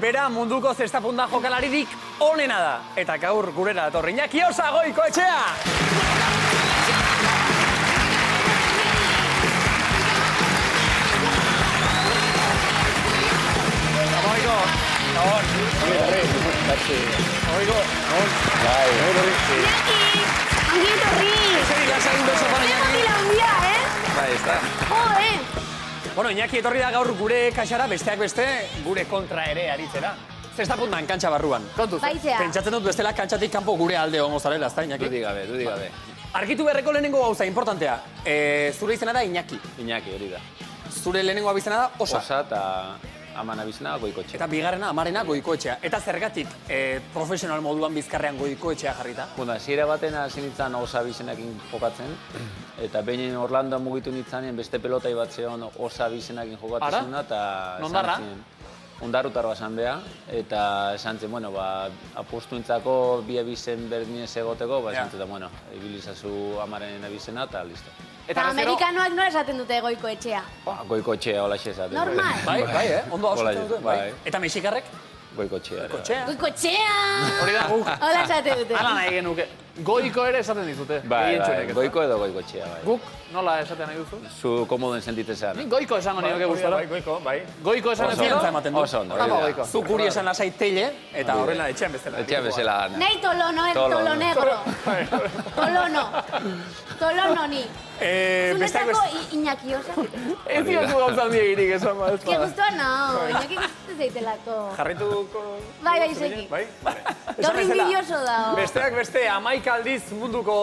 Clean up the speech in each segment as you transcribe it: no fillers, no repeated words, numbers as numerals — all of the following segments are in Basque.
Bera munduko zestapunta jokalaririk onena da. Eta gaur gurera datorri Iñaki Osa Goikoetxea! Amoiko! Amoiko! Iñaki! Ongi etorri! Eserik lasa un beso para Iñaki. Motila handia, Bai, ez da. Jode! Bueno, Iñaki etorri da gaur gure kaxara, besteak beste, gure kontra ere aritzera. Zestapuntan kantxa barruan. Kontuz, Baitzea. pentsatzen dut bestela kantxatik kanpo gure alde hongo zarela, ez da, Iñaki? Dudi gabe. Argitu beharreko lehenengo gauza, importantea. Zure izena da Iñaki. Iñaki, hori da. Zure lehenengo abizena da Osa. Osa eta Aman abizena Goikoetxea. Eta bigarrena Amarena Goikoetxea. Eta zergatik profesional moduan bizkarrean Goikoetxea jarrita? Bueno, hasiera baten hasi nintzen Osa abizenakin jokatzen. Eta behin Orlandoan mugitu nintzanen beste pelotai bat zeon Osa abizenakin jokatzen zuna. Nondarra? Ondarrutarra esan beha. Eta esan zen, bueno, apostuentzako bi abizen berdinez egoteko, esan zen, bueno, ibilizazu Amaren abizena eta listo. Eta amerikanoak nola esaten dute Goikoetxea? Goikoetxea, hola esaten. Normal. Bai, ondo osatzen dute. Bai. Eta mexikarrek? Goikoetxea. Goikoetxea! Hori da guk. Hola esaten dute. Hala nahi genuke. Goiko ere esaten dizute. Bai, Goiko edo Goikoetxea, bai. Guk nola esaten nahi duzu? Zu komoden sentitzen zara. Ni Goiko esango nioke gustora. Bai. Goiko esan ez ematen du. Oso ondo. Zu guri esan lasai teile, eta horrela etxean bezala. Etxean bezala. Nei tolono, tolo negro. Tolono ni. Zunetako Iñaki Osa. Ez diozu gauza handia egirik esan ba. Ez que guztua no, Iñaki guztu zeitelako. Jarrituko... Bai, seki. Gaur inbidioso da. Besteak beste 11 aldiz munduko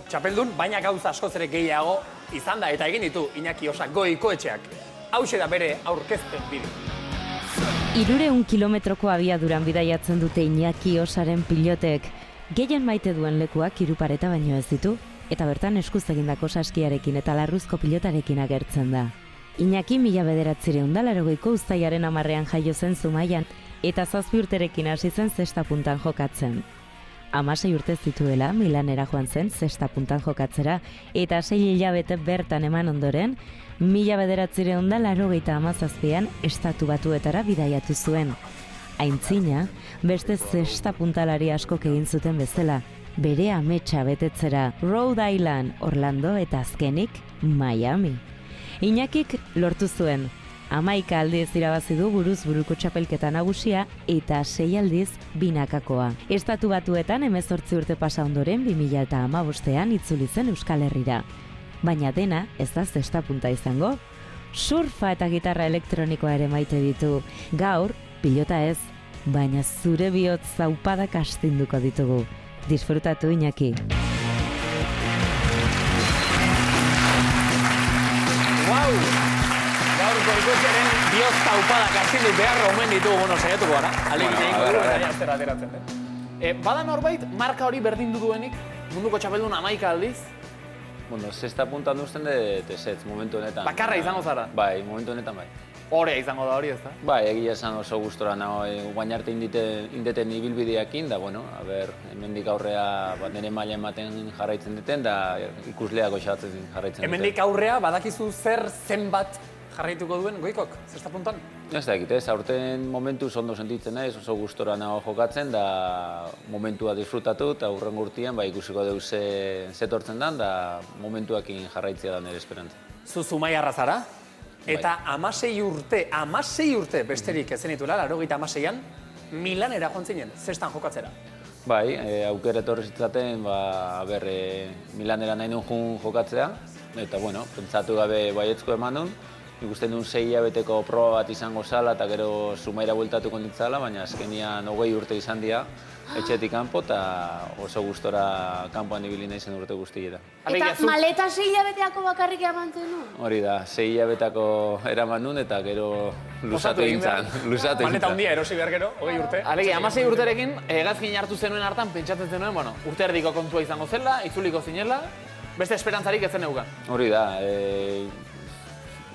txapeldun, baina gauza askoz ere gehiago izan da eta egin ditu Iñaki Osa Goikoetxeak. Hauxe da bere aurkezpen bideo. 300 kilometroko abiaduran bidaiatzen dute Iñaki Osaren pilotek. Gehien maite duen lekuak 3 pareta baino ez ditu, eta bertan eskuz egindako saskiarekin eta larruzko pilotarekin agertzen da. Iñaki 1980ko uztailaren 10ean jaio zen Zumaian, eta 7 urterekin hasi zen zestapuntan jokatzen. 16 urte zituela Milanera joan zen zestapuntan jokatzera, eta 6 hilabete bertan eman ondoren, 1987an Estatu Batuetara bidaiatu zuen. Aintzina, beste zestapuntalari askok egin zuten bezala, bere ametsa betetzera Rhode Island, Orlando eta azkenik Miami. Iñakik lortu zuen, 11 aldiz irabazi du buruz buruko txapelketa nagusia eta 6 aldiz binakakoa. Estatu Batuetan 18 urte pasa ondoren 2015ean itzuli zen Euskal Herrira. Baina dena ez da zestapunta izango. Surfa eta gitarra elektronikoa ere maite ditu. Gaur, pilota ez, baina zure bihotz zaupadak astinduko ditugu. Disfrutatu, Iñaki. Wow! Gaur Goikoetxearen bihotz zaupadak astindu behar omen ditugu, saiatuko gara. Alegin egin dugu eta azterra ateratzen den. Bada norbait, marka hori berdindu duenik, munduko txapeldun 11 aldiz? Bueno, zestapuntan duzten dut ezetz, momentu honetan. Bakarra izango zara? Bai, momentu honetan bai. Horea izango da hori, ez da? Bai, egia esan oso gustora nago, guain arte indeten ibilbideakin, da, bueno, hemendik aurrea nire maila ematen jarraitzen duten, da ikusleak osatzen jarraitzen duten. Hemendik aurrea, badakizu zenbat jarraituko duen Goikok, zestapuntan? Ez da egite, aurten momentu ondo sentitzen naiz, oso gustora nago jokatzen, da momentua disfrutatu, eta hurrengo urtean ikusiko dugu zetortzen dan, da momentuakin jarraitzea da nire esperantza. Zu Zumaiarra zara? Eta 16 urte besterik ezen dituela, 86an, Milanera joan zinen, zestan jokatzera. Bai, aukera etorri zitzaten, Milanera nahi nuen jokatzea, eta, bueno, pentsatu gabe baietsko eman duen, ikusten duen 6 hilabeteko proba bat izango zala, eta gero Zumaira bueltatuko nintzala, baina azkenian 20 urte izan dira, etxetik kanpo, eta oso gustora kanpoan ibili nahi zen urte guztieta. Eta maleta 6 hilabeteako bakarrik eman zuen? Hori da, 6 hilabetako eraman nun, eta gero luzatu egintzen. Maleta handia erosi behar gero, 20 urte. Alegi, 16 urterekin, hegazkin hartu zenuen hartan, pentsatzen zenuen, urte erdiko kontua izango zela, itzuliko zinela, beste esperantzarik ez zen eukan. Hori da,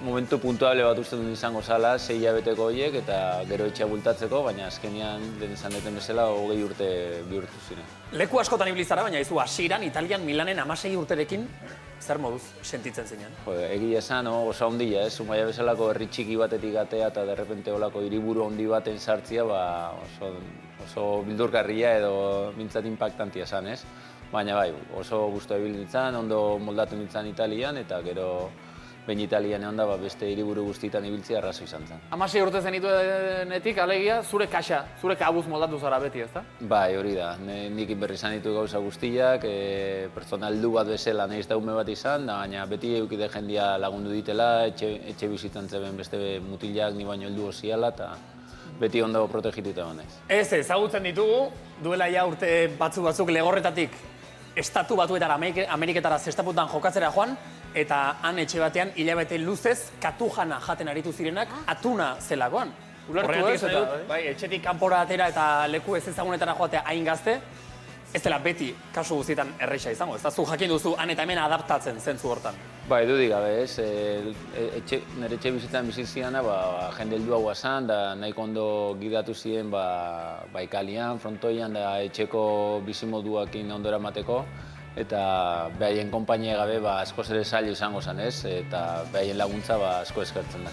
momentu puntuable bat uste duen izango zala, 6 hilabeteko horiek, eta gero etxea bultatzeko, baina azkenean den izan duten bezala 20 urte bihurtu ziren. Leku askotan ibili zara, baina izu hasieran Italian Milanen 16 urterekin zer moduz sentitzen zinen? Egia esan, oso handia, Zumaia bezalako herri txiki batetik atea eta derrepente olako hiriburu handi baten sartzia, oso bildurgarria edo mintzat impactantia esan, ez? Baina bai, oso gustu ebil nintzen, ondo moldatu nintzen Italian, eta gero behin Italian egon da beste hiriburu guztietan ibiltzea arrazo izan zen. 16 urte zenituenetik, alegia, zure kaxa, zure kabuz moldatu zara beti, ezta? Bai, hori da. Nik berri izan ditu gauza guztiak, pertsonaldu bat bezala nahiz da ume bat izan, baina beti eukide jendia lagundu ditela, etxe bizitzan zeben beste mutilak ni baino heldu oziala, eta beti ondo protegituta honez. Ez, ezagutzen ditugu, duela ja urte batzuk legorretatik estatu batuetara Ameriketara zestaputan jokatzera joan, eta han etxe batean hilabete luzez katujana jaten aritu zirenak atuna zelakoan. Ulertu ez, bai, etxetik kanpora atera eta leku ez ezagunetara joatea hain gazte, ez dela beti kasu guztietan erreixa izango, ez da zu jakin duzu han eta hemen adaptatzen zentzu hortan. Bai, dudik gabe, ez, nire etxe bizitzan biziziana, jende heldua guazan, da nahiko ondo gidatu ziren Ikalian, frontoian, da etxeko bizimoduakin ondora emateko, eta behaien konpainia gabe askoz ere zaila izango zen, ez, eta behaien laguntza asko eskertzen da.